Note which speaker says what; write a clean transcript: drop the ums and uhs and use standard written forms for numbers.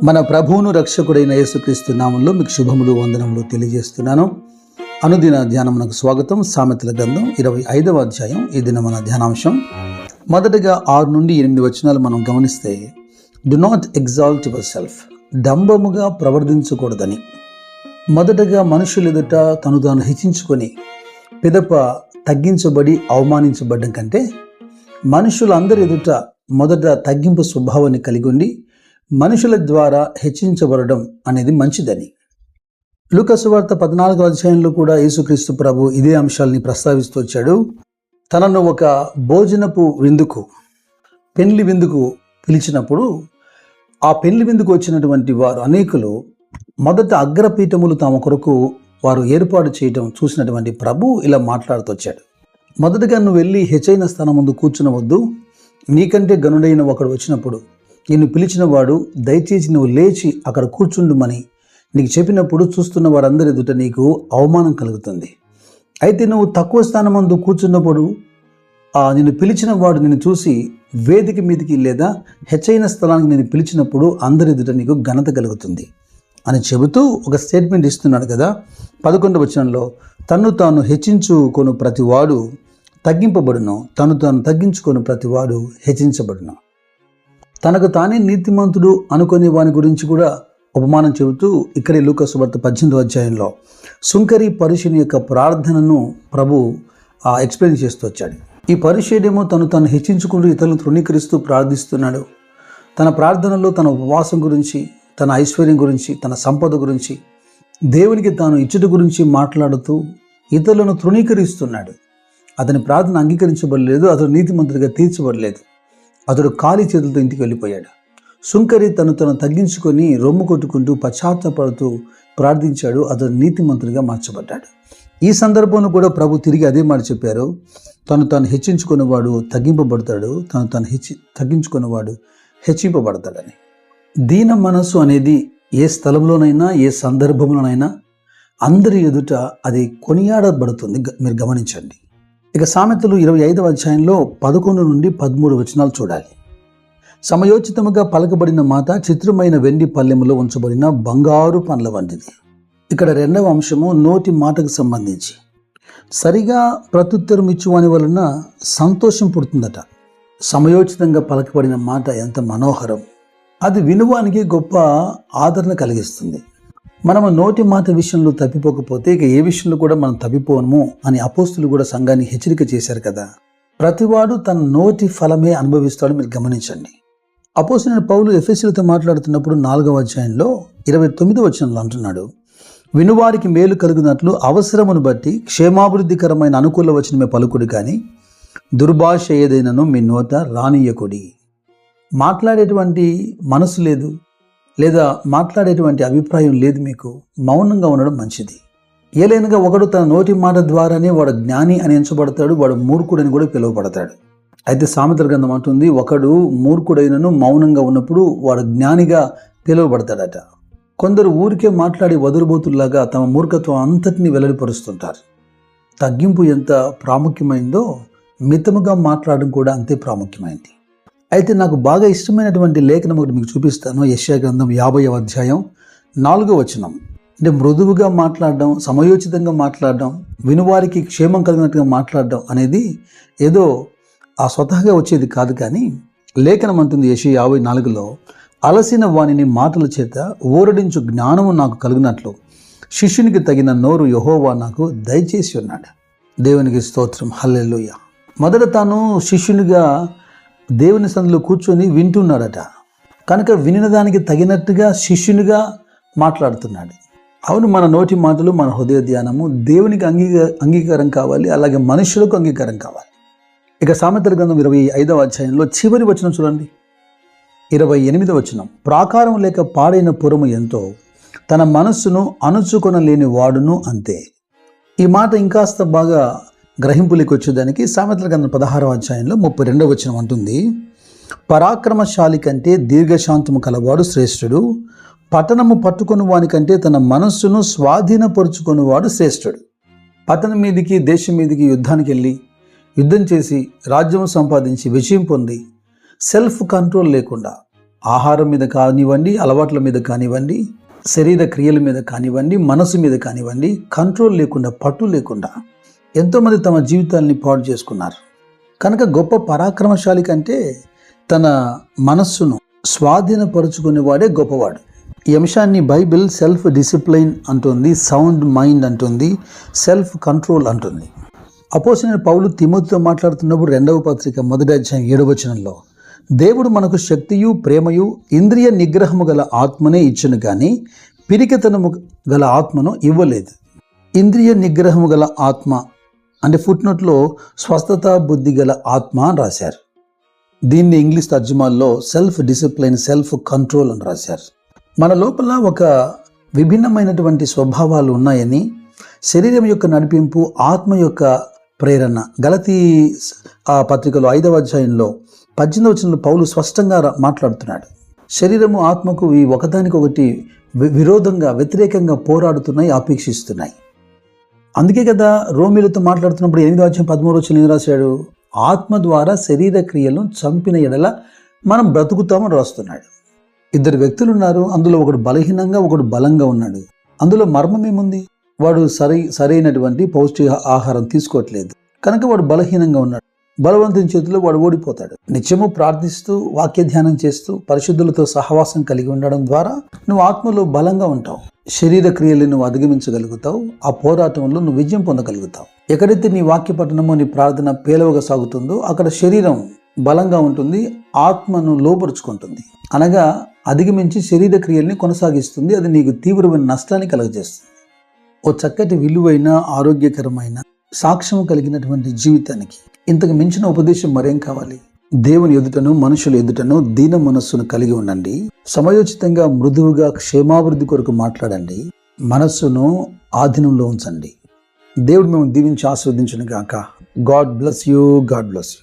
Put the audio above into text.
Speaker 1: మన ప్రభువును రక్షకుడైన యేసుక్రీస్తు నామంలో మీకు శుభములు వందనములు తెలియజేస్తున్నాను. అనుదిన ధ్యానమునకు స్వాగతం. సామెతల గ్రంథం 25వ అధ్యాయం ఈ దిన మన ధ్యానాంశం. మొదటగా 6 నుండి 8 వచనాలు మనం గమనిస్తే, do not exalt yourself, డంబముగా ప్రవర్తించకూడదని. మొదటగా మనుషులు ఎదుట తను తాను హెచ్చించుకొని పిదప తగ్గించబడి అవమానించబడ్డం కంటే, మనుషులందరి ఎదుట మొదట తగ్గింపు స్వభావాన్ని కలిగి ఉండి మనుషుల ద్వారా హెచ్చించబడడం అనేది మంచిదని. లూకా సువార్త 14వ అధ్యాయంలో కూడా యేసుక్రీస్తు ప్రభు ఇదే అంశాలని ప్రస్తావిస్తూ వచ్చాడు. తనను ఒక భోజనపు విందుకు, పెళ్లి విందుకు పిలిచినప్పుడు ఆ పెళ్లి విందుకు వచ్చినటువంటి వారు అనేకులు మొదట అగ్రపీఠములు తమ కొరకు వారు ఏర్పాటు చేయడం చూసినటువంటి ప్రభు ఇలా మాట్లాడుతూ వచ్చాడు. మొదటగా నువ్వు వెళ్ళి హెచ్చైన స్థానం ముందు కూర్చునవద్దు, నీకంటే గనుడైన ఒకడు వచ్చినప్పుడు నిన్ను పిలిచిన వాడు దయచేసి నువ్వు లేచి అక్కడ కూర్చుండుమని నీకు చెప్పినప్పుడు చూస్తున్న వారందరి ఎదుట నీకు అవమానం కలుగుతుంది. అయితే నువ్వు తక్కువ స్థానం ముందు కూర్చున్నప్పుడు నిన్ను పిలిచిన వాడు నిన్ను చూసి వేదిక మీదకి లేదా హెచ్చైన స్థలానికి నేను పిలిచినప్పుడు అందరి ఎదుట నీకు ఘనత కలుగుతుంది అని చెబుతూ ఒక స్టేట్మెంట్ ఇస్తున్నాడు కదా. 11వ వచనంలో, తన్ను తాను హెచ్చించుకొను ప్రతివాడు తగ్గింపబడును, తను తాను తగ్గించుకొని ప్రతివాడు హెచ్చించబడును. తనకు తానే నీతిమంతుడు అనుకునే వాని గురించి కూడా ఉపమానం చెబుతూ ఇక్కడే లూకా సువార్త 18వ అధ్యాయంలో సుంకరి పరిశుని యొక్క ప్రార్థనను ప్రభు ఎక్స్ప్లెయిన్ చేస్తూ వచ్చాడు. ఈ పరిశుడేమో తను హెచ్చించుకుంటూ ఇతరులను తృణీకరిస్తూ ప్రార్థిస్తున్నాడు. తన ప్రార్థనలో తన ఉపవాసం గురించి, తన ఐశ్వర్యం గురించి, తన సంపద గురించి, దేవునికి తాను ఇచ్చుట గురించి మాట్లాడుతూ ఇతరులను తృణీకరిస్తున్నాడు. అతని ప్రార్థన అంగీకరించబడలేదు, అతడు నీతిమంతుడిగా తీర్చబడలేదు. అతడు ఖాళీ చేతులతో ఇంటికి వెళ్ళిపోయాడు. సుంకరి తను తగ్గించుకొని రొమ్ము కొట్టుకుంటూ పశ్చాత్తాపడుతూ ప్రార్థించాడు. అతడు నీతిమంతుడిగా మార్చబడ్డాడు. ఈ సందర్భంలో కూడా ప్రభు తిరిగి అదే మాట చెప్పారు, తను హెచ్చించుకున్నవాడు తగ్గింపబడతాడు, తను తగ్గించుకున్నవాడు హెచ్చింపబడతాడని. దీన మనస్సు అనేది ఏ స్థలంలోనైనా ఏ సందర్భంలోనైనా అందరి ఎదుట అది కొనియాడబడుతుంది. మీరు గమనించండి. ఇక సామెతలు 25వ అధ్యాయంలో 11 నుండి 13 వచనాలు చూడాలి. సమయోచితముగా పలకబడిన మాట చిత్రమైన వెండి పల్లెములో ఉంచబడిన బంగారు పండ్ల వంటిది. ఇక్కడ 2వ అంశము నోటి మాటకు సంబంధించి. సరిగా ప్రత్యుత్తరం ఇచ్చువాని వలన సంతోషం పుడుతుందట. సమయోచితంగా పలకబడిన మాట ఎంత మనోహరం, అది వినువానికి గొప్ప ఆదరణ కలిగిస్తుంది. మనము నోటి మాట విషయంలో తప్పిపోకపోతే ఇక ఏ విషయంలో కూడా మనం తప్పిపోవము అని అపోస్తులు కూడా సంఘాన్ని హెచ్చరిక చేశారు కదా. ప్రతివాడు తన నోటి ఫలమే అనుభవిస్తాడు. మీరు గమనించండి. అపోస్తలుడైన పౌలు ఎఫెసీయులతో మాట్లాడుతున్నప్పుడు 4వ అధ్యాయంలో 29వ వచనంలో అంటున్నాడు, వినువారికి మేలు కలుగునట్లు అవసరమును బట్టి క్షేమాభివృద్ధికరమైన అనుకూల వచనమే పలుకుడు కానీ దుర్భాష ఏదైనాను మీ నోట రానియకుడి. మాట్లాడేటువంటి మనసు లేదు, లేదా మాట్లాడేటువంటి అభిప్రాయం లేదు మీకు, మౌనంగా ఉండడం మంచిది. ఏలైనగా ఒకడు తన నోటి మాట ద్వారానే వాడు జ్ఞాని అని ఎంచబడతాడు, వాడు మూర్ఖుడని కూడా పిలువబడతాడు. అయితే సామెతల గ్రంథం అంటుంది, ఒకడు మూర్ఖుడైనను మౌనంగా ఉన్నప్పుడు వాడు జ్ఞానిగా పిలువబడతాడట. కొందరు ఊరికే మాట్లాడి వదురుబోతుల్లాగా తమ మూర్ఖత్వం అంతటినీ వెల్లడిపరుస్తుంటారు. తగ్గింపు ఎంత ప్రాముఖ్యమైందో మితముగా మాట్లాడడం కూడా అంతే ప్రాముఖ్యమైంది. అయితే నాకు బాగా ఇష్టమైనటువంటి లేఖనం ఒకటి మీకు చూపిస్తాను. యెషయా గ్రంథం 50వ అధ్యాయం 4వ వచనం. అంటే మృదువుగా మాట్లాడడం, సమయోచితంగా మాట్లాడడం, వినువారికి క్షేమం కలిగినట్టుగా మాట్లాడడం అనేది ఏదో స్వతహాగా వచ్చేది కాదు. కానీ లేఖనం అంటుంది యెషయా 54లో, అలసిన వానిని మాటల చేత ఊరడించు జ్ఞానము నాకు కలిగినట్లు శిష్యునికి తగిన నోరు యెహోవా నాకు దయచేసి ఉన్నాడు. దేవునికి స్తోత్రం, హల్లెలూయా. మొదట తాను శిష్యునిగా దేవుని సన్నిధిలో కూర్చొని వింటున్నాడట. కనుక వినిన దానికి తగినట్టుగా శిష్యునిగా మాట్లాడుతున్నాడు. అవును, మన నోటి మాటలు, మన హృదయ ధ్యానము దేవునికి అంగీకారం కావాలి, అలాగే మనుషులకు అంగీకారం కావాలి. ఇక సామెతల గ్రంథం 25వ అధ్యాయంలో చివరి వచనం చూడండి, 28వ వచనం. ప్రాకారం లేక పాడైన పురము ఎంతో, తన మనస్సును అణుచుకొనలేని వాడును అంతే. ఈ మాట ఇంకాస్త బాగా గ్రహింపులకు వచ్చేదానికి సామెతల గ్రంథం 16వ అధ్యాయంలో 32వ వచనం అంటుంది, పరాక్రమశాలి కంటే దీర్ఘశాంతము కలవాడు శ్రేష్ఠుడు, పట్టణము పట్టుకొని వాని కంటే తన మనస్సును స్వాధీనపరుచుకునేవాడు శ్రేష్ఠుడు. పట్టణం మీదికి, దేశం మీదికి యుద్ధానికి వెళ్ళి యుద్ధం చేసి రాజ్యం సంపాదించి విజయం పొంది సెల్ఫ్ కంట్రోల్ లేకుండా ఆహారం మీద కానివ్వండి, అలవాట్ల మీద కానివ్వండి, శరీర క్రియల మీద కానివ్వండి, మనసు మీద కానివ్వండి, కంట్రోల్ లేకుండా, పట్టు లేకుండా ఎంతోమంది తమ జీవితాల్ని పాడు చేసుకున్నారు. కనుక గొప్ప పరాక్రమశాలి కంటే తన మనస్సును స్వాధీనపరుచుకునేవాడే గొప్పవాడు. ఈ అంశాన్ని బైబిల్ సెల్ఫ్ డిసిప్లైన్ అంటుంది, సౌండ్ మైండ్ అంటుంది, సెల్ఫ్ కంట్రోల్ అంటుంది. అపోస్తలుడైన పౌలు తిమోతితో మాట్లాడుతున్నప్పుడు 2వ పత్రిక 1వ అధ్యాయం 7వ వచనంలో, దేవుడు మనకు శక్తియు ప్రేమయు ఇంద్రియ నిగ్రహము గల ఆత్మనే ఇచ్చును కానీ పిరికితనము గల ఆత్మను ఇవ్వలేదు. ఇంద్రియ నిగ్రహము గల ఆత్మ అంటే ఫుట్నోట్లో స్వస్థత బుద్ధి గల ఆత్మ అని రాశారు. దీన్ని ఇంగ్లీష్ తర్జుమాల్లో సెల్ఫ్ డిసిప్లైన్, సెల్ఫ్ కంట్రోల్ అని రాశారు. మన లోపల ఒక విభిన్నమైనటువంటి స్వభావాలు ఉన్నాయని, శరీరం యొక్క నడిపింపు, ఆత్మ యొక్క ప్రేరణ, గలతీ పత్రికలో 5వ అధ్యాయంలో 18వ వచనంలో పౌలు స్పష్టంగా మాట్లాడుతున్నాడు. శరీరము ఆత్మకు ఒకదానికొకటి విరోధంగా, వ్యతిరేకంగా పోరాడుతున్నాయి, అపేక్షిస్తున్నాయి. అందుకే కదా రోమీలతో మాట్లాడుతున్నప్పుడు 8వ అధ్యాయం 13వ వచనం ఏం రాశాడు? ఆత్మ ద్వారా శరీర క్రియలను చంపిన ఎడల మనం బ్రతుకుతామని రాస్తున్నాడు. 2 వ్యక్తులు ఉన్నారు, అందులో ఒకడు బలహీనంగా, ఒకడు బలంగా ఉన్నాడు. అందులో మర్మం ఏముంది? వాడు సరైనటువంటి పౌష్టిక ఆహారం తీసుకోవట్లేదు కనుక వాడు బలహీనంగా ఉన్నాడు. బలవంతుని చేతిలో వాడు ఓడిపోతాడు. నిత్యము ప్రార్థిస్తూ, వాక్య ధ్యానం చేస్తూ, పరిశుద్ధులతో సహవాసం కలిగి ఉండడం ద్వారా నువ్వు ఆత్మలో బలంగా ఉంటావు. శరీర క్రియలు నువ్వు అధిగమించగలుగుతావు. ఆ పోరాటంలో నువ్వు విజయం పొందగలుగుతావు. ఎక్కడైతే నీ వాక్య పఠనమో, నీ ప్రార్థన పేలవగా సాగుతుందో అక్కడ శరీరం బలంగా ఉంటుంది, ఆత్మను లోపరుచుకుంటుంది. అనగా అధిగమించి శరీర క్రియల్ని కొనసాగిస్తుంది. అది నీకు తీవ్రమైన నష్టాన్ని కలుగజేస్తుంది. ఓ చక్కటి విలువైన, ఆరోగ్యకరమైన, సాక్ష్యం కలిగినటువంటి జీవితానికి ఇంతకు మించిన ఉపదేశం మరేం కావాలి? దేవుని ఎదుటను, మనుషుల ఎదుటను దీన మనస్సును కలిగి ఉండండి. సమయోచితంగా, మృదువుగా, క్షేమాభివృద్ధి కొరకు మాట్లాడండి. మనస్సును ఆధీనంలో ఉంచండి. దేవుడు మేము దీవించి ఆస్వాదించును గాక. God bless you. God bless you.